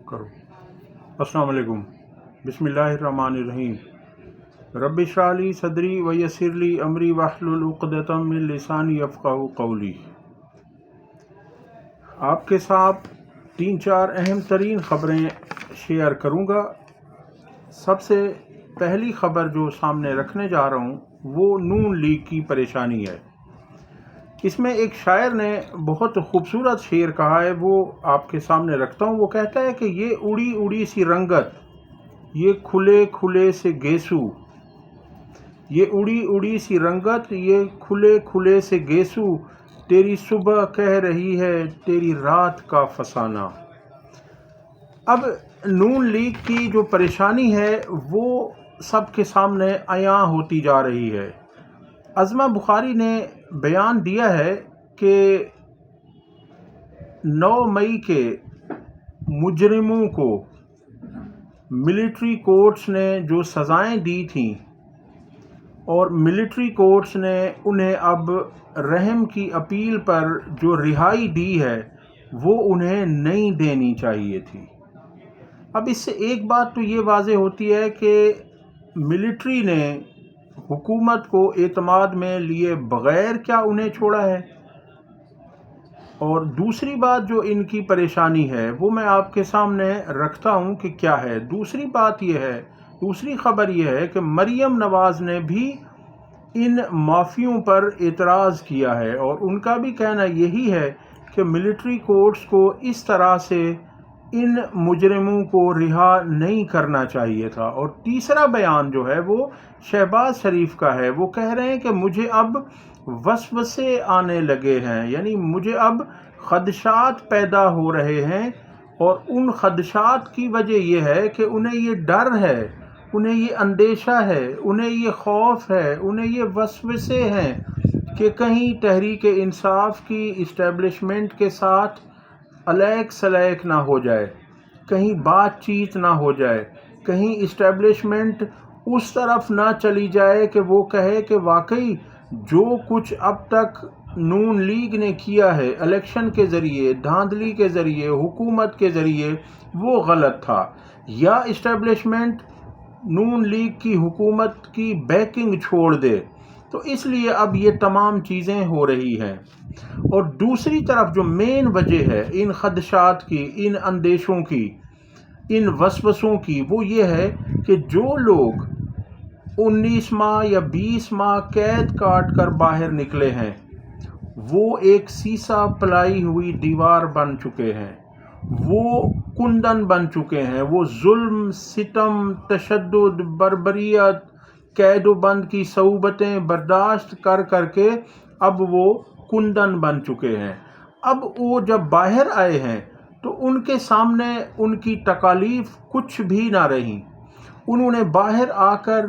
کرو۔ السلام علیکم۔ بسم اللہ الرحمن الرحیم۔ رب اشرح لی صدری ویسر لی امری واحلل عقدۃ من لسانی یفقہوا قولی۔ آپ کے ساتھ 3-4 اہم ترین خبریں شیئر کروں گا۔ سب سے پہلی خبر جو سامنے رکھنے جا رہا ہوں وہ نون لیگ کی پریشانی ہے۔ اس میں ایک شاعر نے بہت خوبصورت شعر کہا ہے، وہ آپ کے سامنے رکھتا ہوں۔ وہ کہتا ہے کہ یہ اڑی اڑی سی رنگت، یہ کھلے کھلے سے گیسو، یہ اڑی اڑی سی رنگت، یہ کھلے کھلے سے گیسو، تیری صبح کہہ رہی ہے تیری رات کا فسانہ۔ اب نون لیگ کی جو پریشانی ہے وہ سب کے سامنے عیاں ہوتی جا رہی ہے۔ عظمہ بخاری نے بیان دیا ہے کہ 9 مئی کے مجرموں کو ملٹری کورٹس نے جو سزائیں دی تھیں اور ملٹری کورٹس نے انہیں اب رحم کی اپیل پر جو رہائی دی ہے وہ انہیں نہیں دینی چاہیے تھی۔ اب اس سے ایک بات تو یہ واضح ہوتی ہے کہ ملٹری نے حکومت کو اعتماد میں لیے بغیر کیا انہیں چھوڑا ہے، اور دوسری بات جو ان کی پریشانی ہے وہ میں آپ کے سامنے رکھتا ہوں کہ کیا ہے۔ دوسری بات یہ ہے، دوسری خبر یہ ہے کہ مریم نواز نے بھی ان معافیوں پر اعتراض کیا ہے، اور ان کا بھی کہنا یہی ہے کہ ملٹری کورٹس کو اس طرح سے ان مجرموں کو رہا نہیں کرنا چاہیے تھا۔ اور تیسرا بیان جو ہے وہ شہباز شریف کا ہے۔ وہ کہہ رہے ہیں کہ مجھے اب وسوسے آنے لگے ہیں، یعنی مجھے اب خدشات پیدا ہو رہے ہیں، اور ان خدشات کی وجہ یہ ہے کہ انہیں یہ ڈر ہے، انہیں یہ اندیشہ ہے، انہیں یہ خوف ہے، انہیں یہ وسوسے ہیں کہ کہیں تحریک انصاف کی اسٹیبلشمنٹ کے ساتھ الیک سلیک نہ ہو جائے، کہیں بات چیت نہ ہو جائے، کہیں اسٹیبلشمنٹ اس طرف نہ چلی جائے کہ وہ کہے کہ واقعی جو کچھ اب تک نون لیگ نے کیا ہے الیکشن کے ذریعے، دھاندلی کے ذریعے، حکومت کے ذریعے، وہ غلط تھا، یا اسٹیبلشمنٹ نون لیگ کی حکومت کی بیکنگ چھوڑ دے۔ تو اس لیے اب یہ تمام چیزیں ہو رہی ہیں۔ اور دوسری طرف جو مین وجہ ہے ان خدشات کی، ان اندیشوں کی، ان وسوسوں کی، وہ یہ ہے کہ جو لوگ 19 ماہ یا 20 ماہ قید کاٹ کر باہر نکلے ہیں وہ ایک سیسا پلائی ہوئی دیوار بن چکے ہیں، وہ کندن بن چکے ہیں، وہ ظلم، ستم، تشدد، بربریت، قید و بند کی صعوبتیں برداشت کر کر کے اب وہ کندن بن چکے ہیں۔ اب وہ جب باہر آئے ہیں تو ان کے سامنے ان کی تکالیف کچھ بھی نہ رہیں۔ انہوں نے باہر آ کر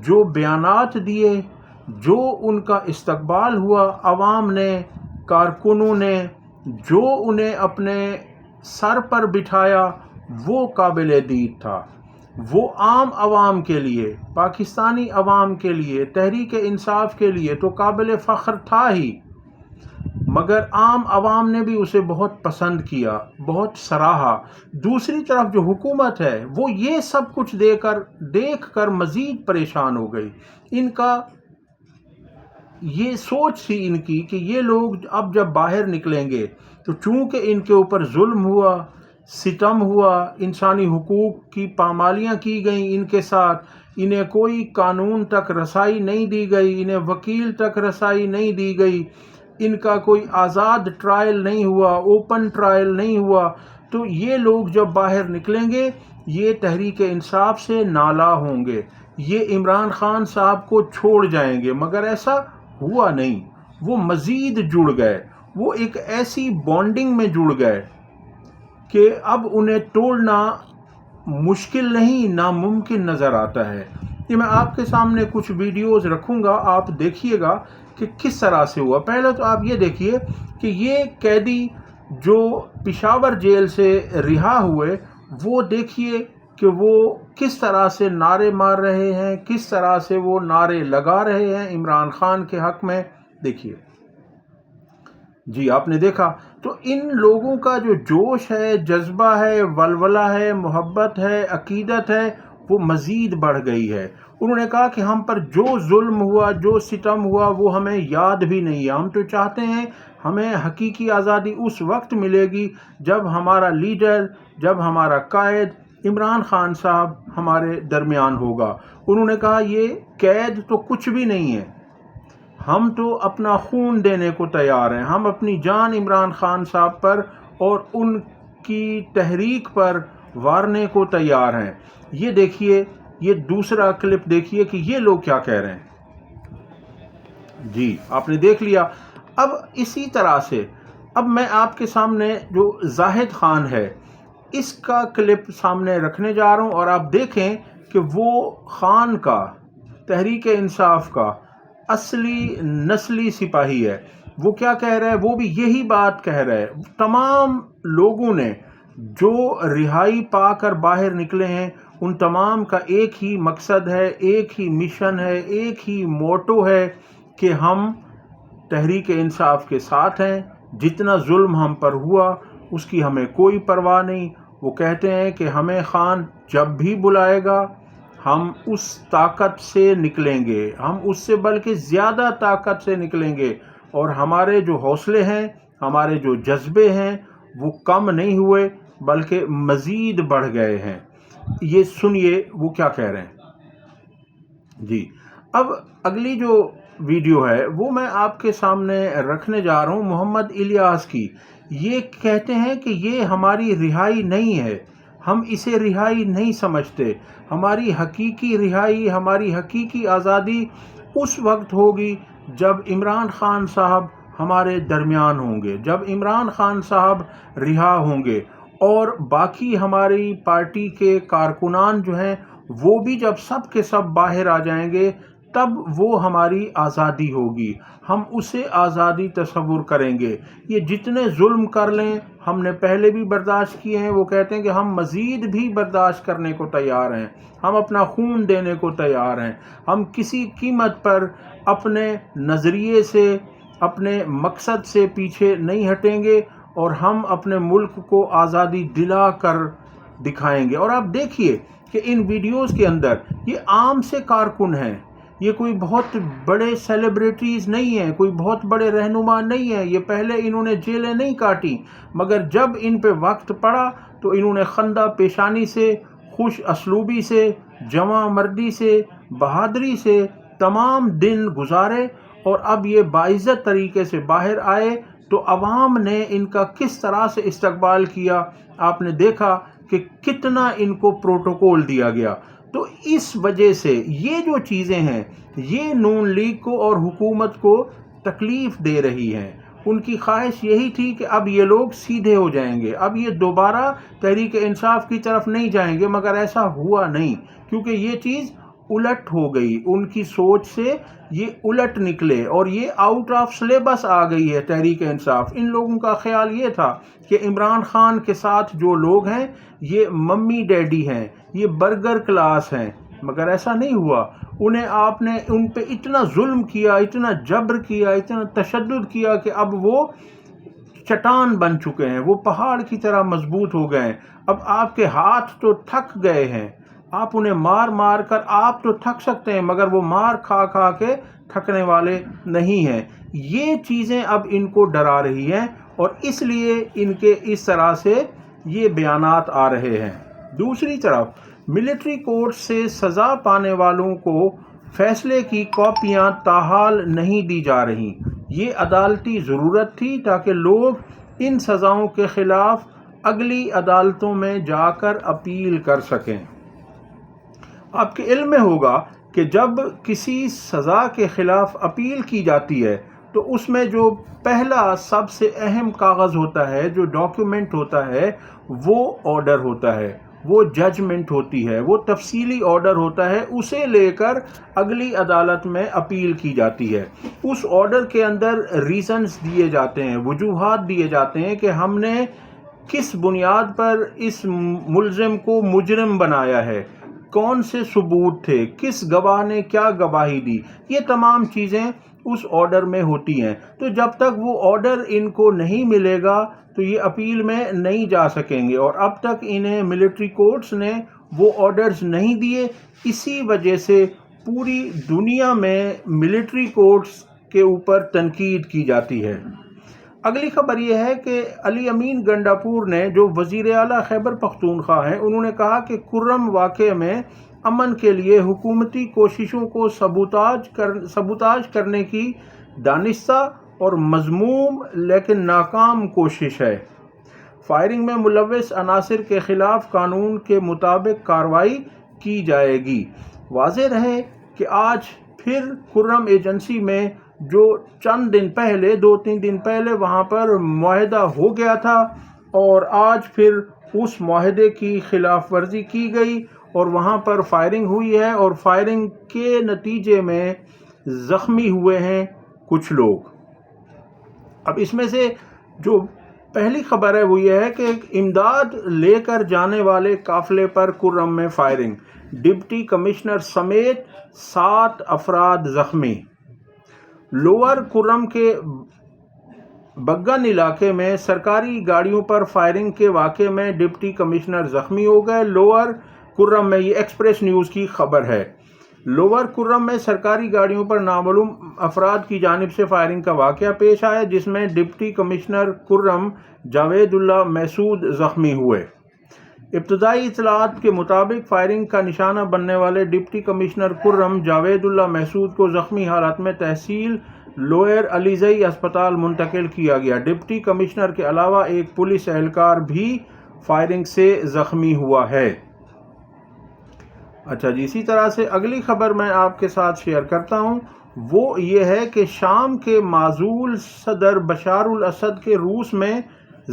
جو بیانات دیے، جو ان کا استقبال ہوا عوام نے، کارکنوں نے، جو انہیں اپنے سر پر بٹھایا، وہ قابل دید تھا۔ وہ عام عوام کے لیے، پاکستانی عوام کے لیے، تحریک انصاف کے لیے تو قابل فخر تھا ہی، مگر عام عوام نے بھی اسے بہت پسند کیا، بہت سراہا۔ دوسری طرف جو حکومت ہے وہ یہ سب کچھ دیکھ کر مزید پریشان ہو گئی۔ ان کا یہ سوچ تھی ان کی کہ یہ لوگ اب جب باہر نکلیں گے تو چونکہ ان کے اوپر ظلم ہوا، ستم ہوا، انسانی حقوق کی پامالیاں کی گئیں ان کے ساتھ، انہیں کوئی قانون تک رسائی نہیں دی گئی، انہیں وکیل تک رسائی نہیں دی گئی، ان کا کوئی آزاد ٹرائل نہیں ہوا، اوپن ٹرائل نہیں ہوا، تو یہ لوگ جب باہر نکلیں گے یہ تحریک انصاف سے نالاں ہوں گے، یہ عمران خان صاحب کو چھوڑ جائیں گے۔ مگر ایسا ہوا نہیں، وہ مزید جڑ گئے، وہ ایک ایسی بانڈنگ میں جڑ گئے کہ اب انہیں توڑنا مشکل نہیں، ناممکن نظر آتا ہے۔ یہ میں آپ کے سامنے کچھ ویڈیوز رکھوں گا، آپ دیکھیے گا کہ کس طرح سے ہوا۔ پہلے تو آپ یہ دیکھیے کہ یہ قیدی جو پشاور جیل سے رہا ہوئے، وہ دیکھیے کہ وہ کس طرح سے نعرے مار رہے ہیں، کس طرح سے وہ نعرے لگا رہے ہیں عمران خان کے حق میں۔ دیکھیے جی آپ نے دیکھا تو ان لوگوں کا جو جوش ہے، جذبہ ہے، ولولہ ہے، محبت ہے، عقیدت ہے، وہ مزید بڑھ گئی ہے۔ انہوں نے کہا کہ ہم پر جو ظلم ہوا، جو ستم ہوا، وہ ہمیں یاد بھی نہیں ہے۔ ہم تو چاہتے ہیں ہمیں حقیقی آزادی اس وقت ملے گی جب ہمارا لیڈر، جب ہمارا قائد عمران خان صاحب ہمارے درمیان ہوگا۔ انہوں نے کہا یہ قید تو کچھ بھی نہیں ہے، ہم تو اپنا خون دینے کو تیار ہیں، ہم اپنی جان عمران خان صاحب پر اور ان کی تحریک پر وارنے کو تیار ہیں۔ یہ دیکھیے، یہ دوسرا کلپ دیکھیے کہ یہ لوگ کیا کہہ رہے ہیں۔ جی آپ نے دیکھ لیا۔ اب اسی طرح سے اب میں آپ کے سامنے جو زاہد خان ہے اس کا کلپ سامنے رکھنے جا رہا ہوں، اور آپ دیکھیں کہ وہ خان کا، تحریک انصاف کا اصلی نسلی سپاہی ہے۔ وہ کیا کہہ رہا ہے؟ وہ بھی یہی بات کہہ رہا ہے۔ تمام لوگوں نے جو رہائی پا کر باہر نکلے ہیں، ان تمام کا ایک ہی مقصد ہے، ایک ہی مشن ہے، ایک ہی موٹو ہے کہ ہم تحریک انصاف کے ساتھ ہیں۔ جتنا ظلم ہم پر ہوا اس کی ہمیں کوئی پرواہ نہیں۔ وہ کہتے ہیں کہ ہمیں خان جب بھی بلائے گا ہم اس طاقت سے نکلیں گے، ہم اس سے بلکہ زیادہ طاقت سے نکلیں گے، اور ہمارے جو حوصلے ہیں، ہمارے جو جذبے ہیں وہ کم نہیں ہوئے بلکہ مزید بڑھ گئے ہیں۔ یہ سنیے وہ کیا کہہ رہے ہیں۔ جی اب اگلی جو ویڈیو ہے وہ میں آپ کے سامنے رکھنے جا رہا ہوں محمد الیاس کی۔ یہ کہتے ہیں کہ یہ ہماری رہائی نہیں ہے، ہم اسے رہائی نہیں سمجھتے۔ ہماری حقیقی رہائی، ہماری حقیقی آزادی اس وقت ہوگی جب عمران خان صاحب ہمارے درمیان ہوں گے، جب عمران خان صاحب رہا ہوں گے، اور باقی ہماری پارٹی کے کارکنان جو ہیں وہ بھی جب سب کے سب باہر آ جائیں گے، تب وہ ہماری آزادی ہوگی، ہم اسے آزادی تصور کریں گے۔ یہ جتنے ظلم کر لیں ہم نے پہلے بھی برداشت کیے ہیں، وہ کہتے ہیں کہ ہم مزید بھی برداشت کرنے کو تیار ہیں، ہم اپنا خون دینے کو تیار ہیں، ہم کسی قیمت پر اپنے نظریے سے، اپنے مقصد سے پیچھے نہیں ہٹیں گے، اور ہم اپنے ملک کو آزادی دلا کر دکھائیں گے۔ اور آپ دیکھیے کہ ان ویڈیوز کے اندر یہ عام سے کارکن ہیں، یہ کوئی بہت بڑے سیلیبریٹیز نہیں ہیں، کوئی بہت بڑے رہنما نہیں ہیں، یہ پہلے انہوں نے جیلیں نہیں کاٹی، مگر جب ان پہ وقت پڑا تو انہوں نے خندہ پیشانی سے، خوش اسلوبی سے، جواں مردی سے، بہادری سے تمام دن گزارے، اور اب یہ باعزت طریقے سے باہر آئے تو عوام نے ان کا کس طرح سے استقبال کیا۔ آپ نے دیکھا کہ کتنا ان کو پروٹوکول دیا گیا۔ تو اس وجہ سے یہ جو چیزیں ہیں یہ نون لیگ کو اور حکومت کو تکلیف دے رہی ہیں۔ ان کی خواہش یہی تھی کہ اب یہ لوگ سیدھے ہو جائیں گے، اب یہ دوبارہ تحریک انصاف کی طرف نہیں جائیں گے، مگر ایسا ہوا نہیں، کیونکہ یہ چیز الٹ ہو گئی، ان کی سوچ سے یہ الٹ نکلے، اور یہ آؤٹ آف سلیبس آ گئی ہے تحریک انصاف۔ ان لوگوں کا خیال یہ تھا کہ عمران خان کے ساتھ جو لوگ ہیں یہ ممی ڈیڈی ہیں، یہ برگر کلاس ہیں، مگر ایسا نہیں ہوا۔ آپ نے ان پہ اتنا ظلم کیا، اتنا جبر کیا، اتنا تشدد کیا کہ اب وہ چٹان بن چکے ہیں، وہ پہاڑ کی طرح مضبوط ہو گئے ہیں۔ اب آپ کے ہاتھ تو تھک گئے ہیں، آپ انہیں مار مار کر آپ تو تھک سکتے ہیں، مگر وہ مار کھا کھا کے تھکنے والے نہیں ہیں۔ یہ چیزیں اب ان کو ڈرا رہی ہیں، اور اس لیے ان کے اس طرح سے یہ بیانات آ رہے ہیں۔ دوسری طرف ملٹری کورٹ سے سزا پانے والوں کو فیصلے کی کاپیاں تاحال نہیں دی جا رہی۔ یہ عدالتی ضرورت تھی تاکہ لوگ ان سزاؤں کے خلاف اگلی عدالتوں میں جا کر اپیل کر سکیں۔ آپ کے علم میں ہوگا کہ جب کسی سزا کے خلاف اپیل کی جاتی ہے تو اس میں جو پہلا سب سے اہم کاغذ ہوتا ہے، جو ڈاکیومنٹ ہوتا ہے، وہ آرڈر ہوتا ہے، وہ ججمنٹ ہوتی ہے، وہ تفصیلی آرڈر ہوتا ہے، اسے لے کر اگلی عدالت میں اپیل کی جاتی ہے۔ اس آرڈر کے اندر ریزنز دیے جاتے ہیں، وجوہات دیے جاتے ہیں کہ ہم نے کس بنیاد پر اس ملزم کو مجرم بنایا ہے، کون سے ثبوت تھے، کس گواہ نے کیا گواہی دی، یہ تمام چیزیں اس آرڈر میں ہوتی ہیں۔ تو جب تک وہ آرڈر ان کو نہیں ملے گا تو یہ اپیل میں نہیں جا سکیں گے، اور اب تک انہیں ملٹری کورٹس نے وہ آرڈرز نہیں دیے۔ اسی وجہ سے پوری دنیا میں ملٹری کورٹس کے اوپر تنقید کی جاتی ہے۔ اگلی خبر یہ ہے کہ علی امین گنڈاپور نے، جو وزیر اعلیٰ خیبر پختونخوا ہیں، انہوں نے کہا کہ کرم واقعے میں امن کے لیے حکومتی کوششوں کو سبوتاژ کرنے کی دانستہ اور مذموم لیکن ناکام کوشش ہے۔ فائرنگ میں ملوث عناصر کے خلاف قانون کے مطابق کارروائی کی جائے گی۔ واضح رہے کہ آج پھر کرم ایجنسی میں جو چند دن پہلے 2-3 دن پہلے وہاں پر معاہدہ ہو گیا تھا، اور آج پھر اس معاہدے کی خلاف ورزی کی گئی اور وہاں پر فائرنگ ہوئی ہے، اور فائرنگ کے نتیجے میں زخمی ہوئے ہیں کچھ لوگ۔ اب اس میں سے جو پہلی خبر ہے وہ یہ ہے کہ امداد لے کر جانے والے قافلے پر کرم میں فائرنگ، ڈپٹی کمشنر سمیت 7 افراد زخمی۔ لوور کرم کے بگن علاقے میں سرکاری گاڑیوں پر فائرنگ کے واقعے میں ڈپٹی کمشنر زخمی ہو گئے۔ لوور کرم میں، یہ ایکسپریس نیوز کی خبر ہے، لوور کرم میں سرکاری گاڑیوں پر نامعلوم افراد کی جانب سے فائرنگ کا واقعہ پیش آیا، جس میں ڈپٹی کمشنر کرم جاوید اللہ محسود زخمی ہوئے۔ ابتدائی اطلاعات کے مطابق فائرنگ کا نشانہ بننے والے ڈپٹی کمشنر کرم جاوید اللہ محسود کو زخمی حالت میں تحصیل لوئر علیزئی ہسپتال منتقل کیا گیا۔ ڈپٹی کمشنر کے علاوہ ایک پولیس اہلکار بھی فائرنگ سے زخمی ہوا ہے۔ اچھا جی، اسی طرح سے اگلی خبر میں آپ کے ساتھ شیئر کرتا ہوں، وہ یہ ہے کہ شام کے معزول صدر بشار الاسد کے روس میں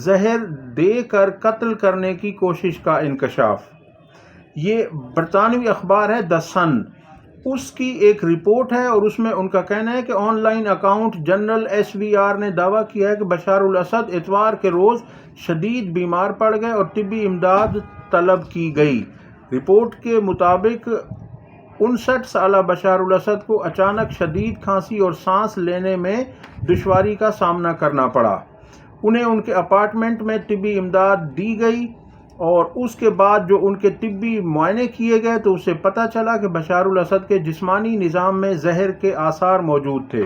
زہر دے کر قتل کرنے کی کوشش کا انکشاف۔ یہ برطانوی اخبار ہے دی سن، اس کی ایک رپورٹ ہے، اور اس میں ان کا کہنا ہے کہ on line account general SVR نے دعویٰ کیا ہے کہ بشار الاسد اتوار کے روز شدید بیمار پڑ گئے اور طبی امداد طلب کی گئی۔ رپورٹ کے مطابق 59 سالہ بشار الاسد کو اچانک شدید کھانسی اور سانس لینے میں دشواری کا سامنا کرنا پڑا۔ انہیں ان کے اپارٹمنٹ میں طبی امداد دی گئی، اور اس کے بعد جو ان کے طبی معائنے کیے گئے تو اسے پتہ چلا کہ بشار الاسد کے جسمانی نظام میں زہر کے آثار موجود تھے۔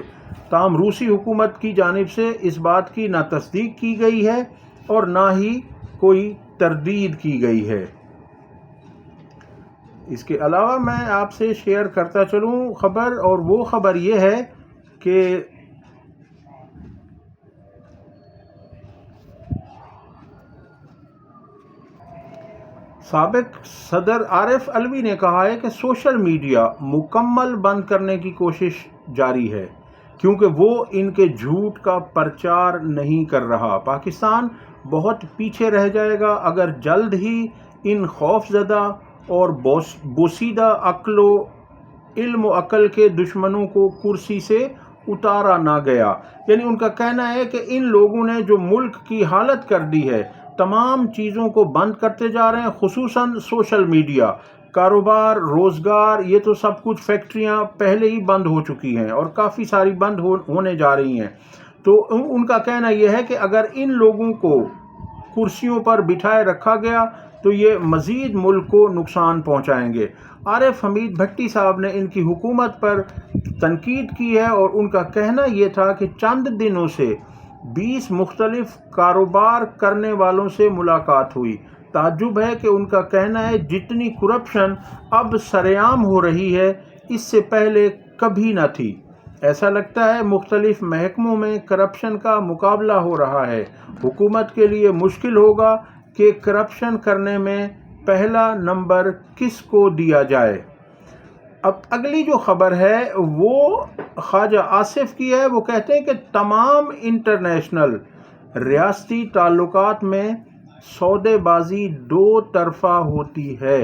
تاہم روسی حکومت کی جانب سے اس بات کی نہ تصدیق کی گئی ہے اور نہ ہی کوئی تردید کی گئی ہے۔ اس کے علاوہ میں آپ سے شیئر کرتا چلوں خبر، اور وہ خبر یہ ہے کہ سابق صدر عارف علوی نے کہا ہے کہ سوشل میڈیا مکمل بند کرنے کی کوشش جاری ہے، کیونکہ وہ ان کے جھوٹ کا پرچار نہیں کر رہا۔ پاکستان بہت پیچھے رہ جائے گا اگر جلد ہی ان خوف زدہ اور بوسیدہ علم و عقل کے دشمنوں کو کرسی سے اتارا نہ گیا۔ یعنی ان کا کہنا ہے کہ ان لوگوں نے جو ملک کی حالت کر دی ہے، تمام چیزوں کو بند کرتے جا رہے ہیں، خصوصاً سوشل میڈیا، کاروبار، روزگار، یہ تو سب کچھ فیکٹریاں پہلے ہی بند ہو چکی ہیں اور کافی ساری بند ہونے جا رہی ہیں۔ تو ان کا کہنا یہ ہے کہ اگر ان لوگوں کو کرسیوں پر بٹھائے رکھا گیا تو یہ مزید ملک کو نقصان پہنچائیں گے۔ عارف حمید بھٹی صاحب نے ان کی حکومت پر تنقید کی ہے، اور ان کا کہنا یہ تھا کہ چند دنوں سے 20 مختلف کاروبار کرنے والوں سے ملاقات ہوئی۔ تعجب ہے کہ ان کا کہنا ہے جتنی کرپشن اب سرعام ہو رہی ہے اس سے پہلے کبھی نہ تھی۔ ایسا لگتا ہے مختلف محکموں میں کرپشن کا مقابلہ ہو رہا ہے۔ حکومت کے لیے مشکل ہوگا کہ کرپشن کرنے میں پہلا نمبر کس کو دیا جائے۔ اب اگلی جو خبر ہے وہ خواجہ آصف کی ہے۔ وہ کہتے ہیں کہ تمام انٹرنیشنل ریاستی تعلقات میں سودے بازی دو طرفہ ہوتی ہے،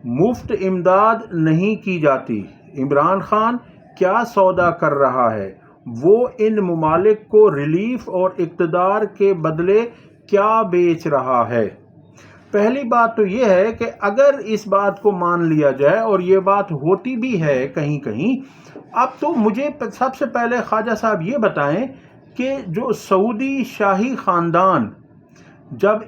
مفت امداد نہیں کی جاتی۔ عمران خان کیا سودا کر رہا ہے؟ وہ ان ممالک کو ریلیف اور اقتدار کے بدلے کیا بیچ رہا ہے؟ پہلی بات تو یہ ہے کہ اگر اس بات کو مان لیا جائے، اور یہ بات ہوتی بھی ہے کہیں کہیں، اب تو مجھے سب سے پہلے خواجہ صاحب یہ بتائیں کہ جو سعودی شاہی خاندان جب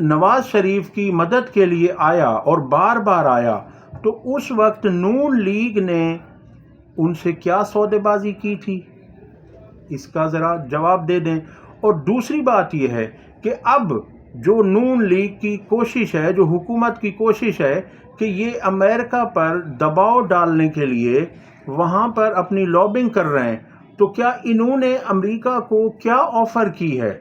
نواز شریف کی مدد کے لیے آیا اور بار بار آیا، تو اس وقت نون لیگ نے ان سے کیا سودے بازی کی تھی؟ اس کا ذرا جواب دے دیں۔ اور دوسری بات یہ ہے کہ اب جو نون لیگ کی کوشش ہے، جو حکومت کی کوشش ہے کہ یہ امریکہ پر دباؤ ڈالنے کے لیے وہاں پر اپنی لابنگ کر رہے ہیں، تو کیا انہوں نے امریکہ کو کیا آفر کی ہے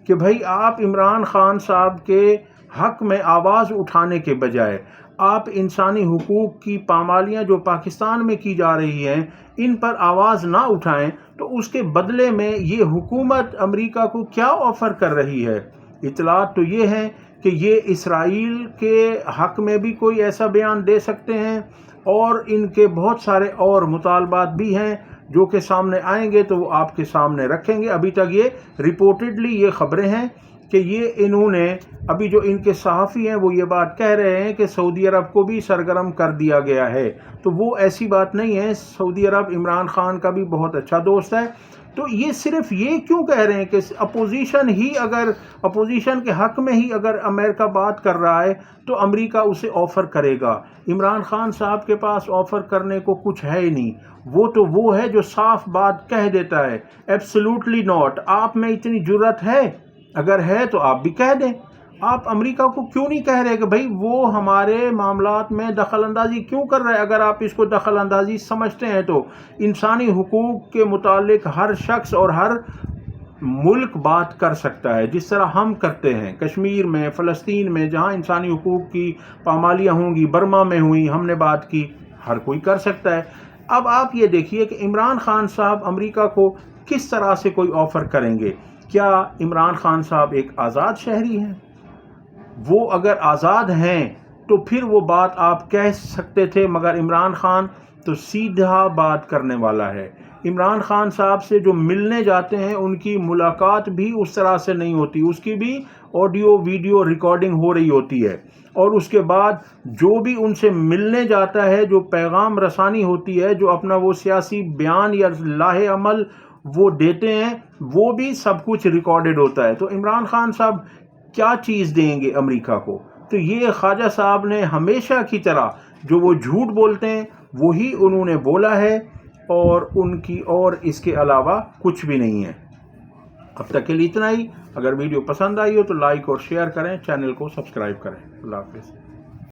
کہ بھائی آپ عمران خان صاحب کے حق میں آواز اٹھانے کے بجائے آپ انسانی حقوق کی پامالیاں جو پاکستان میں کی جا رہی ہیں ان پر آواز نہ اٹھائیں، تو اس کے بدلے میں یہ حکومت امریکہ کو کیا آفر کر رہی ہے؟ اطلاعات تو یہ ہیں کہ یہ اسرائیل کے حق میں بھی کوئی ایسا بیان دے سکتے ہیں، اور ان کے بہت سارے اور مطالبات بھی ہیں جو کہ سامنے آئیں گے تو وہ آپ کے سامنے رکھیں گے۔ ابھی تک یہ رپورٹڈلی یہ خبریں ہیں کہ یہ انہوں نے، ابھی جو ان کے صحافی ہیں وہ یہ بات کہہ رہے ہیں کہ سعودی عرب کو بھی سرگرم کر دیا گیا ہے، تو وہ ایسی بات نہیں ہے۔ سعودی عرب عمران خان کا بھی بہت اچھا دوست ہے۔ تو یہ صرف یہ کیوں کہہ رہے ہیں کہ اپوزیشن کے حق میں ہی اگر امریکہ بات کر رہا ہے تو امریکہ اسے آفر کرے گا؟ عمران خان صاحب کے پاس آفر کرنے کو کچھ ہے ہی نہیں، وہ ہے جو صاف بات کہہ دیتا ہے، ایبسلیوٹلی ناٹ۔ آپ میں اتنی جرت ہے؟ اگر ہے تو آپ بھی کہہ دیں۔ آپ امریکہ کو کیوں نہیں کہہ رہے کہ بھائی وہ ہمارے معاملات میں دخل اندازی کیوں کر رہے ہیں؟ اگر آپ اس کو دخل اندازی سمجھتے ہیں تو انسانی حقوق کے متعلق ہر شخص اور ہر ملک بات کر سکتا ہے، جس طرح ہم کرتے ہیں کشمیر میں، فلسطین میں، جہاں انسانی حقوق کی پامالیاں ہوں گی، برما میں ہوئی، ہم نے بات کی، ہر کوئی کر سکتا ہے۔ اب آپ یہ دیکھیے کہ عمران خان صاحب امریکہ کو کس طرح سے کوئی آفر کریں گے۔ کیا عمران خان صاحب ایک آزاد شہری ہیں؟ وہ اگر آزاد ہیں تو پھر وہ بات آپ کہہ سکتے تھے، مگر عمران خان تو سیدھا بات کرنے والا ہے۔ عمران خان صاحب سے جو ملنے جاتے ہیں ان کی ملاقات بھی اس طرح سے نہیں ہوتی، اس کی بھی آڈیو ویڈیو ریکارڈنگ ہو رہی ہوتی ہے، اور اس کے بعد جو بھی ان سے ملنے جاتا ہے، جو پیغام رسانی ہوتی ہے، جو اپنا وہ سیاسی بیان یا لاہ عمل وہ دیتے ہیں، وہ بھی سب کچھ ریکارڈڈ ہوتا ہے۔ تو عمران خان صاحب کیا چیز دیں گے امریکہ کو؟ تو یہ خواجہ صاحب نے ہمیشہ کی طرح جو وہ جھوٹ بولتے ہیں وہی انہوں نے بولا ہے، اور ان کی اور اس کے علاوہ کچھ بھی نہیں ہے۔ اب تک کے لیے اتنا ہی۔ اگر ویڈیو پسند آئی ہو تو لائک اور شیئر کریں، چینل کو سبسکرائب کریں۔ اللہ حافظ۔